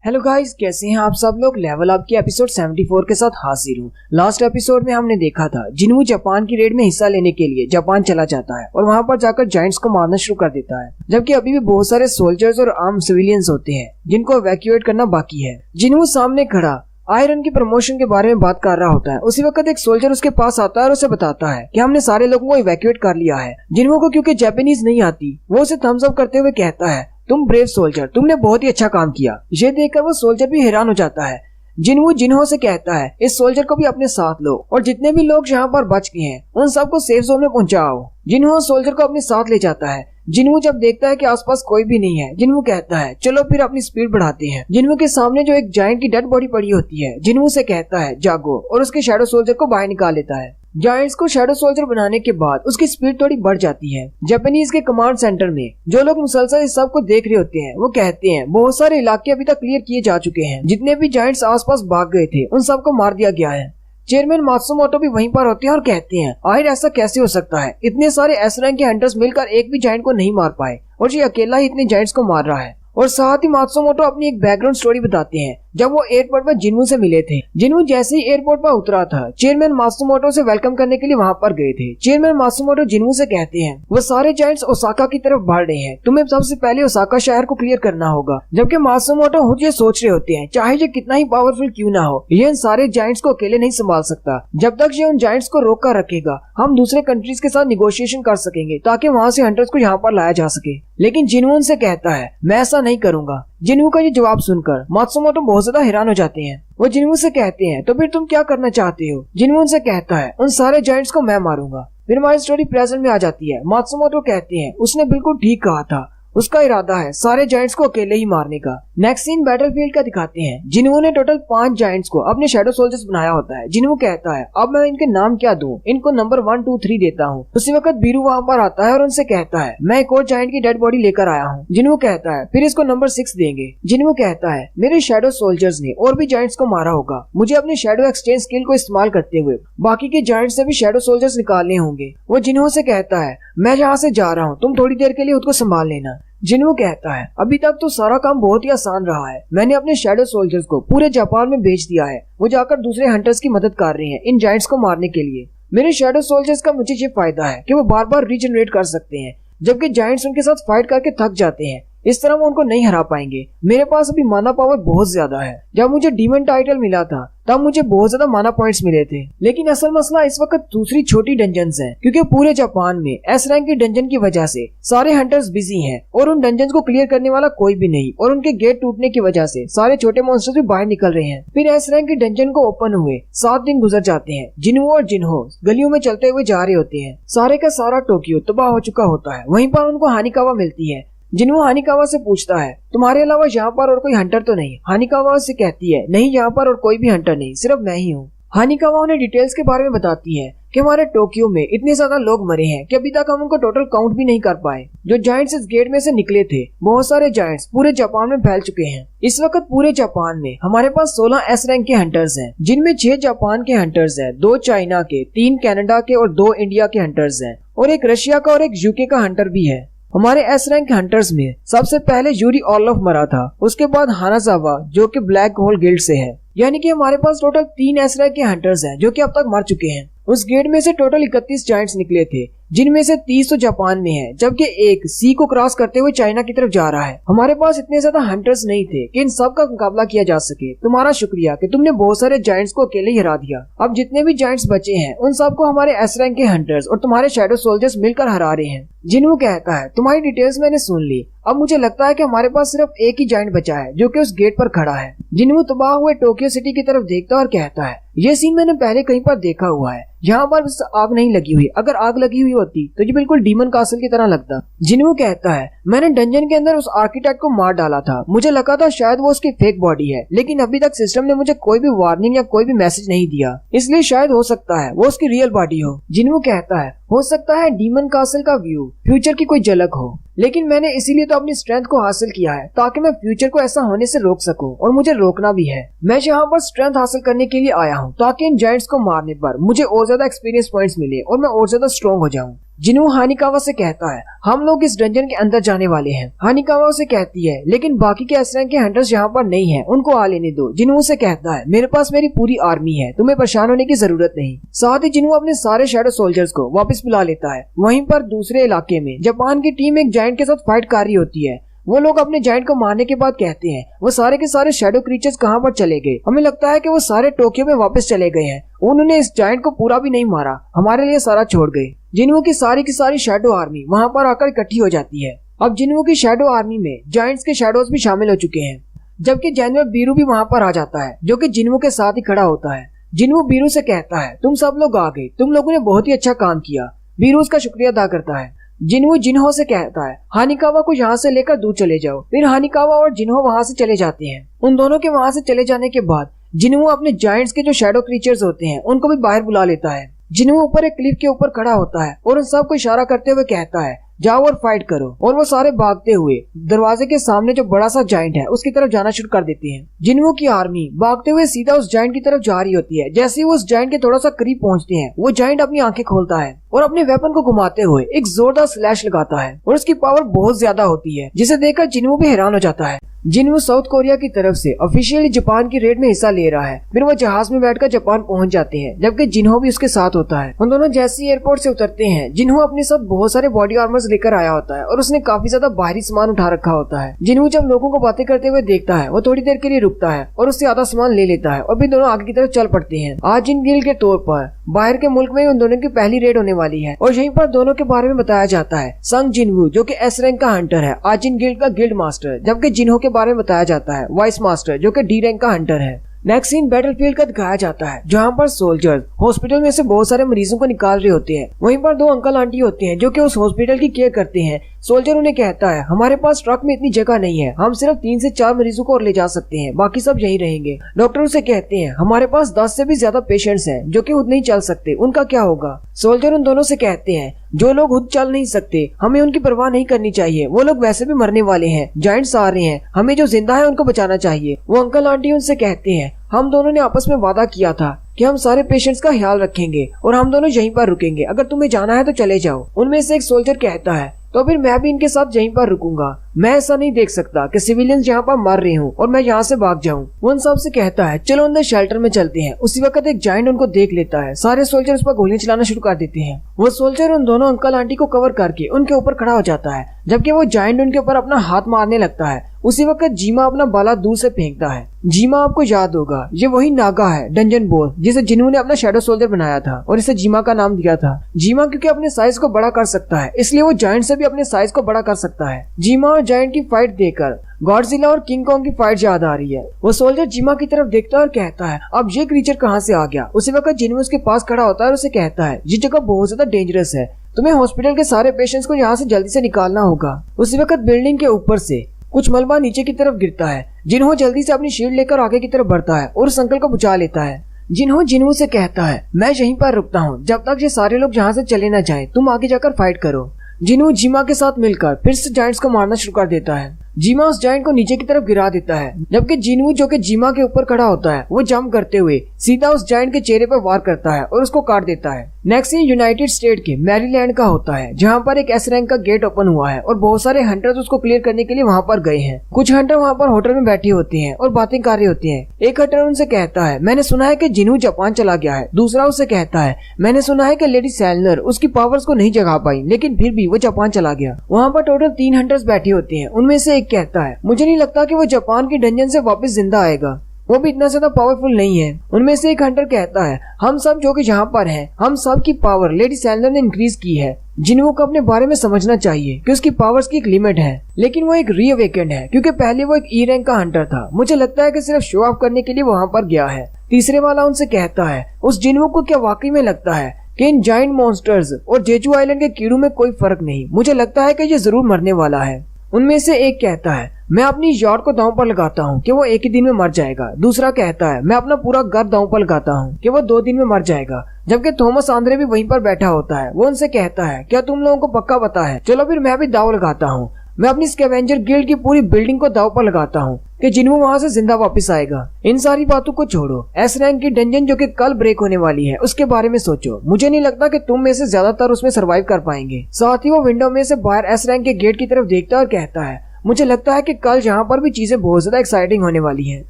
Hello guys, कैसे हैं आप सब लोग। लेवल अप के एपिसोड 74 के साथ हाजिर हूँ। लास्ट एपिसोड में हमने देखा था जिन्हों जापान की रेड में हिस्सा लेने के लिए जापान चला जाता है और वहाँ पर जाकर जायंट्स को मारना शुरू कर देता है, जबकि अभी भी बहुत सारे सोल्जर्स और आर्म सिविलियंस होते हैं जिनको इवैक्यूएट करना बाकी है। जिन्हों सामने खड़ा आयरन की प्रमोशन के बारे में बात कर रहा होता है। उसी वक्त एक सोल्जर उसके पास आता है और उसे बताता है कि हमने सारे लोगों को इवैक्यूएट कर लिया है। जिन्हों को क्योंकि जापानीज नहीं आती, वो उसे थम्स अप करते हुए कहता है, तुम ब्रेव सोल्जर, तुमने बहुत ही अच्छा काम किया। ये देखकर वो सोल्जर भी हैरान हो जाता है। जिन्हों से कहता है, इस सोल्जर को भी अपने साथ लो और जितने भी लोग यहाँ पर बच गए हैं उन सबको सेफ जोन में पहुंचाओ। जिन्हों सोल्जर को अपने साथ ले जाता है। जिन्हों जब देखता है कि आसपास कोई भी नहीं है, जिन्हों कहता है, चलो फिर अपनी स्पीड बढ़ाते हैं। जिन्हों के सामने जो एक जायंट की डेड बॉडी पड़ी होती है, जिन्हों से कहता है, जागो, और उसके शैडो सोल्जर को बाहर निकाल लेता है। जायंट्स को शैडो सोल्जर बनाने के बाद उसकी स्पीड थोड़ी बढ़ जाती है। जापानीज के कमांड सेंटर में जो लोग मुसलसल इस सब को देख रहे होते हैं, वो कहते हैं बहुत सारे इलाके अभी तक क्लियर किए जा चुके हैं। जितने भी जायंट्स आसपास भाग गए थे उन सबको मार दिया गया है। चेयरमैन मात्सुमोटो भी वहीं पर होते हैं और कहते हैं, आखिर ऐसा कैसे हो सकता है, इतने सारे एस रैंक के हंटर्स मिलकर एक भी जायंट को नहीं मार पाए और ये अकेला ही इतने जायंट्स को मार रहा है। और साथ ही मात्सुमोटो अपनी एक बैकग्राउंड स्टोरी बताते हैं। जब वो एयरपोर्ट पर जिन्हों से मिले थे, जिन्हों जैसे ही एयरपोर्ट पर उतरा था, चेयरमैन मात्सुमोटो से वेलकम करने के लिए वहाँ पर गए थे। चेयरमैन मात्सुमोटो जिन्हों से कहते हैं, वो सारे जायंट्स ओसाका की तरफ बढ़ रहे हैं, तुम्हें सबसे पहले ओसाका शहर को क्लियर करना होगा। जबकि मात्सुमोटो खुद ये सोच रहे होते हैं, चाहे ये कितना ही पावरफुल क्यों ना हो, ये इन सारे जायंट्स को अकेले नहीं संभाल सकता। जब तक ये उन जायंट्स को रोक कर रखेगा, हम दूसरे कंट्रीज के साथ निगोशिएशन कर सकेंगे ताकि वहाँ से हंटर्स को यहाँ पर लाया जा सके। लेकिन जिन्हों से कहता है, मैं ऐसा नहीं करूंगा। जिन्हों का ये जवाब सुनकर मात्सुमोटो बहुत ज्यादा हैरान हो जाते हैं। वो जिन्हों से कहते हैं, तो फिर तुम क्या करना चाहते हो। जिन्हों से कहता है, उन सारे जायंट्स को मैं मारूंगा। फिर हमारी स्टोरी प्रेजेंट में आ जाती है। मात्सुमोटो कहते हैं, उसने बिल्कुल ठीक कहा था, उसका इरादा है सारे जायंट्स को अकेले ही मारने का। नेक्स्ट सीन बैटलफील्ड का दिखाते हैं। जिन्होंने टोटल 5 जायंट्स को अपने शैडो सोल्जर्स बनाया होता है। जिन्हों कहता है, अब मैं इनके नाम क्या दूं, इनको नंबर 1, 2, 3 देता हूँ। उसी वक्त बीरू वहाँ पर आता है और उनसे कहता है, मैं एक और जायंट की डेड बॉडी लेकर आया हूँ। जिन्हों कहता है, फिर इसको नंबर 6 देंगे। जिन्हों कहता है, मेरे शैडो सोल्जर्स ने और भी जायंट्स को मारा होगा, मुझे अपने शैडो एक्सचेंज स्किल को इस्तेमाल करते हुए बाकी के जायंट्स से भी शैडो सोल्जर्स निकालने होंगे। वो जिन्हों से कहता है, मैं यहाँ से जा रहा हूँ, तुम थोड़ी देर के लिए खुद को संभाल लेना। जिन्हों कहता है, अभी तक तो सारा काम बहुत ही आसान रहा है, मैंने अपने शैडो सोल्जर्स को पूरे जापान में भेज दिया है। वो जाकर दूसरे हंटर्स की मदद कर रहे हैं इन जायंट्स को मारने के लिए। मेरे शैडो सोल्जर्स का मुझे ये फायदा है कि वो बार बार रीजनरेट कर सकते हैं, जबकि जायंट्स उनके साथ फाइट करके थक जाते हैं। इस तरह वो उनको नहीं हरा पाएंगे। मेरे पास अभी माना पावर बहुत ज्यादा है। जब मुझे डीमन टाइटल मिला था तब मुझे बहुत ज्यादा माना पॉइंट्स मिले थे। लेकिन असल मसला इस वक्त दूसरी छोटी डंजन्स हैं, क्योंकि पूरे जापान में एस रैंक की डंजन की वजह से सारे हंटर्स बिजी हैं और उन डंजन्स को क्लियर करने वाला कोई भी नहीं, और उनके गेट टूटने की वजह से सारे छोटे मॉन्स्टर्स भी बाहर निकल रहे हैं। फिर एस रैंक की डंजन को ओपन हुए 7 दिन गुजर जाते हैं। जिन्हों और जिन्हों गलियों में चलते हुए जा रहे होते हैं। सारे का सारा टोक्यो तबाह हो चुका होता है। वहीं पर उनको हानिकावा मिलती है। जिन्हों हानिकावा से पूछता है, तुम्हारे अलावा यहाँ पर और कोई हंटर तो नहीं। हानिकावा से कहती है, नहीं, यहाँ पर और कोई भी हंटर नहीं, सिर्फ मैं ही हूँ। हानिकावा उन्हें डिटेल्स के बारे में बताती है कि हमारे टोक्यो में इतने ज्यादा लोग मरे हैं कि अभी तक हम उनको टोटल काउंट भी नहीं कर पाए। जो जायंट्स इस गेट में से निकले थे, बहुत सारे जायंट्स पूरे जापान में फैल चुके हैं। इस वक्त पूरे जापान में हमारे पास 16 एस रैंक के हंटर्स हैं, जिनमें 6 जापान के हंटर्स हैं, 2 चाइना के, 3 कनाडा के और 2 इंडिया के हंटर्स हैं, और एक रशिया का और एक यूके का हंटर भी है। हमारे एस रैंक हंटर्स में सबसे पहले यूरी ऑर्लोफ मरा था, उसके बाद हानाजावा जो कि ब्लैक होल गिल्ड से है। यानी कि हमारे पास टोटल 3 एस रैंक के हंटर्स हैं जो कि अब तक मर चुके हैं। उस गेट में से टोटल 31 जायंट्स निकले थे, जिनमें से 30 तो जापान में है, जबकि एक सी को क्रॉस करते हुए चाइना की तरफ जा रहा है। हमारे पास इतने ज्यादा हंटर्स नहीं थे कि इन सब का मुकाबला किया जा सके। तुम्हारा शुक्रिया कि तुमने बहुत सारे जायंट्स को अकेले ही हरा दिया। अब जितने भी जायंट्स बचे हैं उन सबको हमारे एस रैंक के हंटर्स और तुम्हारे शैडो सोल्जर्स मिलकर हरा रहे हैं। जिन्हों कहता है, तुम्हारी डिटेल्स मैंने सुन ली, अब मुझे लगता है कि हमारे पास सिर्फ एक ही जायंट बचा है जो कि उस गेट पर खड़ा है। जिन्हों तबाह हुए टोक्यो सिटी की तरफ देखता और कहता है, ये सीन मैंने पहले कहीं पर देखा हुआ है, यहाँ पर बस आग नहीं लगी हुई। अगर आग लगी हुई होती तो ये बिल्कुल डीमन कासल की तरह लगता। जिन्हों कहता है, मैंने डंजन के अंदर उस आर्किटेक्ट को मार डाला था, मुझे लगा था शायद वो उसकी फेक बॉडी है, लेकिन अभी तक सिस्टम ने मुझे कोई भी वार्निंग या कोई भी मैसेज नहीं दिया, इसलिए शायद हो सकता है वो उसकी रियल बॉडी हो। जिन्हों कहता है, हो सकता है डीमन कासल का व्यू फ्यूचर की कोई झलक हो, लेकिन मैंने इसीलिए तो अपनी स्ट्रेंथ को हासिल किया है ताकि मैं फ्यूचर को ऐसा होने से रोक सकूं, और मुझे रोकना भी है। मैं यहाँ पर स्ट्रेंथ हासिल करने के लिए आया हूँ ताकि इन जायंट्स को मारने पर मुझे और ज्यादा एक्सपीरियंस पॉइंट्स मिले और मैं और ज्यादा स्ट्रॉन्ग हो जाऊँ। जिन्हू हानिकावा से कहता है हम लोग इस डंजन के अंदर जाने वाले हैं। हानिकावा उसे कहती है लेकिन बाकी के एस रैंक के हंटर्स यहाँ पर नहीं है, उनको आ लेने दो। जिन्हू से कहता है मेरे पास मेरी पूरी आर्मी है, तुम्हें परेशान होने की जरूरत नहीं। साथ ही जिन्हू अपने सारे शैडो सोल्जर्स को वापस बुला लेता है। वहीं पर दूसरे इलाके में जापान की टीम एक जायंट के साथ फाइट कर रही होती है। वो लोग अपने जायंट को मारने के बाद कहते हैं वो सारे के सारे शैडो क्रीचर्स कहाँ पर चले गए। हमें लगता है कि वो सारे टोक्यो में वापस चले गए हैं, उन्होंने इस जायंट को पूरा भी नहीं मारा, हमारे लिए सारा छोड़ गए। जिन्हू की सारी शैडो आर्मी वहाँ पर आकर इकट्ठी हो जाती है। अब जिन्हू की शैडो आर्मी में जायंट्स के शैडोज भी शामिल हो चुके हैं, जबकि जनरल बीरू भी वहाँ पर आ जाता है जो कि जिन्हू के साथ ही खड़ा होता है। जिन्हू बीरू से कहता है तुम सब लोग आ गए, तुम लोगों ने बहुत ही अच्छा काम किया। बीरू उसका शुक्रिया अदा करता है। जिन्हू जिन्हो से कहता है हानिकावा को यहाँ से लेकर दूर चले जाओ। फिर हानिकावा और जिन्हो वहाँ से चले जाते हैं। उन दोनों के वहाँ से चले जाने के बाद जिन्हू अपने जायंट्स के जो शैडो क्रीचर्स होते हैं उनको भी बाहर बुला लेता है। जिन्हू ऊपर एक क्लिफ के ऊपर खड़ा होता है और उन सबको इशारा करते हुए कहता है जाओ और फाइट करो। और वो सारे भागते हुए दरवाजे के सामने जो बड़ा सा जायंट है उसकी तरफ जाना शुरू कर देते हैं। जिन्हू की आर्मी भागते हुए सीधा उस जायंट की तरफ जा रही होती है। जैसे ही वो उस जायंट के थोड़ा सा करीब पहुंचते हैं वो जायंट अपनी आंखें खोलता है और अपने वेपन को घुमाते हुए एक जोरदार स्लैश लगाता है और उसकी पावर बहुत ज्यादा होती है, जिसे देखकर जिन्हू भी हैरान हो जाता है। जिन्हू साउथ कोरिया की तरफ से ऑफिशियली जापान की रेड में हिस्सा ले रहा है। फिर वो जहाज में बैठकर जापान पहुंच जाते हैं, जबकि जिन्हो भी उसके साथ होता है। उन दोनों जैसे एयरपोर्ट से उतरते हैं जिन्हो अपने साथ बहुत सारे बॉडी आर्मर्स लेकर आया होता है और उसने काफी ज्यादा बाहरी सामान उठा रखा होता है। जिन्हो जब लोगों को बातें करते हुए देखता है वो थोड़ी देर के लिए रुकता है और उससे आधा सामान ले लेता है और फिर दोनों आगे की तरफ चल पड़ते हैं। आजिन गिल्ड के तौर पर बाहर के मुल्क में उन दोनों की पहली रेड होने वाली है और यहीं पर दोनों के बारे में बताया जाता है। संग जिन्हू जो कि एस रैंक का हंटर है, आजिन गिल्ड का गिल्ड मास्टर, जबकि जिन्हो के बारे में बताया जाता है वाइस मास्टर जो कि डी रैंक का हंटर है। नेक्स्ट सीन बैटलफील्ड का दिखाया जाता है जहाँ पर सोल्जर्स हॉस्पिटल में से बहुत सारे मरीजों को निकाल रहे होते हैं। वहीं पर दो अंकल आंटी होते हैं जो कि उस हॉस्पिटल की केयर करते हैं। सोल्जर उन्हें कहता है हमारे पास ट्रक में इतनी जगह नहीं है, हम सिर्फ 3 से 4 मरीजों को और ले जा सकते हैं, बाकी सब यहीं रहेंगे। डॉक्टर उसे कहते हैं हमारे पास 10 से भी ज्यादा पेशेंट्स हैं जो कि खुद नहीं चल सकते, उनका क्या होगा। सोल्जर उन दोनों से कहते हैं जो लोग खुद चल नहीं सकते हमें उनकी परवाह नहीं करनी चाहिए, वो लोग वैसे भी मरने वाले हैं, जायंट्स आ रहे हैं, हमें जो जिंदा है उनको बचाना चाहिए। वो अंकल आंटी उनसे कहते हैं हम दोनों ने आपस में वादा किया था कि हम सारे पेशेंट्स का ख्याल रखेंगे और हम दोनों यहीं पर रुकेंगे, अगर तुम्हें जाना है तो चले जाओ। उनमें से एक सोल्जर कहता है तो फिर मैं भी इनके साथ यहीं पर रुकूंगा, मैं ऐसा नहीं देख सकता कि सिविलियंस यहाँ पर मर रहे हूँ और मैं यहाँ से भाग जाऊँ। वो उन सब से कहता है चलो अंदर शेल्टर में चलते हैं। उसी वक्त एक जायंट उनको देख लेता है, सारे सोल्जर उस पर गोलियां चलाना शुरू कर देते हैं। वो सोल्जर उन दोनों अंकल आंटी को कवर करके उनके ऊपर खड़ा हो जाता है, जबकि वो जायंट उनके ऊपर अपना हाथ मारने लगता है। उसी वक्त जीमा अपना बाला दूर से फेंकता है। जीमा आपको याद होगा ये वही नागा है डंजन बॉस जिसे जिन्हू ने अपना शैडो सोल्जर बनाया था और इसे जीमा का नाम दिया था। जीमा क्योंकि अपने साइज को बड़ा कर सकता है इसलिए वो जायंट से भी अपने साइज को बड़ा कर सकता है। जीमा और जायंट की फाइट देखकर गॉडजिला और किंग कॉन्ग की फाइट याद आ रही है। वो सोल्जर जीमा की तरफ देखता है और कहता है अब ये क्रीचर कहाँ से आ गया। उसी वक्त जिन्हू उसके पास खड़ा होता है और उसे कहता है ये जगह बहुत ज्यादा डेंजरस है, तुम्हें हॉस्पिटल के सारे पेशेंट्स को यहाँ से जल्दी से निकालना होगा। उसी वक्त बिल्डिंग के ऊपर से कुछ मलबा नीचे की तरफ गिरता है। जिन्हो जल्दी से अपनी शील्ड लेकर आगे की तरफ बढ़ता है और उस अंकल को बचा लेता है। जिन्हो से कहता है मैं यहीं पर रुकता हूँ जब तक ये सारे लोग यहाँ से चले न जाएं, तुम आगे जाकर फाइट करो। जिन्हो जीमा के साथ मिलकर फिर से जायंट्स को मारना शुरू कर देता है। जीमा उस जायंट को नीचे की तरफ गिरा देता है, जबकि जिन्हू जो कि जीमा के ऊपर खड़ा होता है वो जंप करते हुए सीधा उस जायंट के चेहरे पर वार करता है और उसको काट देता है। नेक्स्ट सीन यूनाइटेड स्टेट के मैरीलैंड का होता है जहाँ पर एक एस रैंक का गेट ओपन हुआ है और बहुत सारे हंटर्स उसको क्लियर करने के लिए वहाँ पर गए हैं। कुछ हंटर वहाँ पर होटल में बैठे होते हैं और बातें कर रहे होते हैं। एक हंटर उनसे कहता है मैंने सुना है कि जिन्हू जापान चला गया है। दूसरा उससे कहता है मैंने सुना है कि लेडी सैलनर उसकी पावर्स को नहीं जगा पाई लेकिन फिर भी वो जापान चला गया। वहाँ पर टोटल 3 हंटर्स बैठे होते हैं। उनमें से एक कहता है मुझे नहीं लगता कि वो जापान की डंजन से वापस जिंदा आएगा, वो भी इतना ज्यादा पावरफुल नहीं है। उनमें से एक हंटर कहता है हम सब जो कि यहाँ पर हैं, हम सब की पावर लेडी सैलनर ने इंक्रीज की है। जिन्हों को अपने बारे में समझना चाहिए कि उसकी पावर्स की एक लिमिट है, लेकिन वो एक रीअवेकेंड है क्योंकि पहले वो एक ई रैंक का हंटर था। मुझे लगता है कि सिर्फ शो ऑफ करने के लिए वहाँ पर गया है। तीसरे वाला उनसे कहता है उस जिन्हों को क्या वाकई में लगता है कि इन जाइंट मॉन्स्टर्स और जेजू आइलैंड के कीड़ों में कोई फर्क नहीं, मुझे लगता है कि ये जरूर मरने वाला है। उनमें से एक कहता है मैं अपनी यार्ड को दांव पर लगाता हूँ कि वो एक ही दिन में मर जाएगा। दूसरा कहता है मैं अपना पूरा घर दांव पर लगाता हूँ कि वो 2 दिन में मर जाएगा। जबकि थॉमस आंद्रे भी वहीं पर बैठा होता है। वो उनसे कहता है क्या तुम लोगों को पक्का पता है? चलो फिर मैं भी दाव लगाता हूँ, मैं अपनी स्कैवेंजर गिल्ड की पूरी बिल्डिंग को दाव पर लगाता हूँ। कि जिन्हों वहाँ से जिंदा वापस आएगा। इन सारी बातों को छोड़ो, एस रैंक की डंजन जो कि कल ब्रेक होने वाली है उसके बारे में सोचो। मुझे नहीं लगता कि तुम में से ज्यादातर उसमें सर्वाइव कर पाएंगे। साथ ही वो विंडो में से बाहर एस रैंक के गेट की तरफ देखता है और कहता है, मुझे लगता है कि कल जहाँ पर भी चीजें बहुत ज्यादा एक्साइटिंग होने वाली हैं।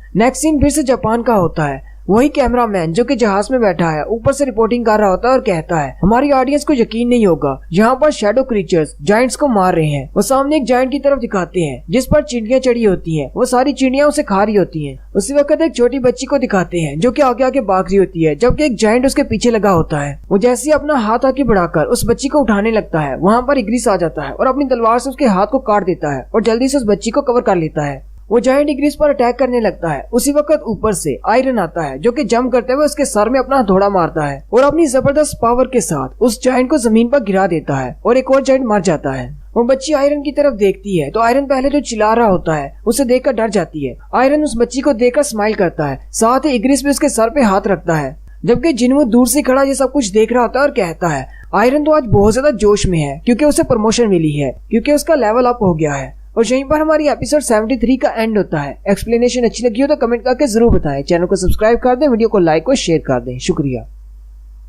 नेक्स्ट सीन फिर से जापान का होता है। वही कैमरामैन जो कि जहाज में बैठा है ऊपर से रिपोर्टिंग कर रहा होता है और कहता है, हमारी ऑडियंस को यकीन नहीं होगा, यहाँ पर शैडो क्रीचर्स जायंट्स को मार रहे हैं। वो सामने एक जायंट की तरफ दिखाते हैं जिस पर चिड़ियां चढ़ी होती हैं। वो सारी चिड़ियां उसे खा रही होती हैं। उसी वक्त एक छोटी बच्ची को दिखाते हैं जो कि आगे आगे भाग रही होती है, जबकि एक जायंट उसके पीछे लगा होता है। वो जैसे ही अपना हाथ आगे बढ़ाकर उस बच्ची को उठाने लगता है, वहाँ पर इग्रिस आ जाता है और अपनी तलवार से उसके हाथ को काट देता है और जल्दी से उस बच्ची को कवर कर लेता है। वो जायंट इग्रिस पर अटैक करने लगता है। उसी वक्त ऊपर से आयरन आता है जो कि जंप करते हुए उसके सर में अपना हथौड़ा मारता है और अपनी जबरदस्त पावर के साथ उस जायंट को जमीन पर गिरा देता है और एक और जायंट मर जाता है। वो बच्ची आयरन की तरफ देखती है तो आयरन पहले जो चिल्ला रहा होता है उसे देखकर डर जाती है। आयरन उस बच्ची को देखकर स्माइल करता है, साथ ही इग्रिस भी उसके सर पे हाथ रखता है, जबकि जिन्हों दूर से खड़ा ये सब कुछ देख रहा होता है और कहता है, आयरन तो आज बहुत ज्यादा जोश में है क्योंकि उसे प्रमोशन मिली है, क्योंकि उसका लेवल अप हो गया है। और यहीं पर हमारी एपिसोड 73 का एंड होता है। एक्सप्लेनेशन अच्छी लगी हो तो कमेंट करके जरूर बताएं। चैनल को सब्सक्राइब कर दें, वीडियो को लाइक और शेयर कर दें। शुक्रिया।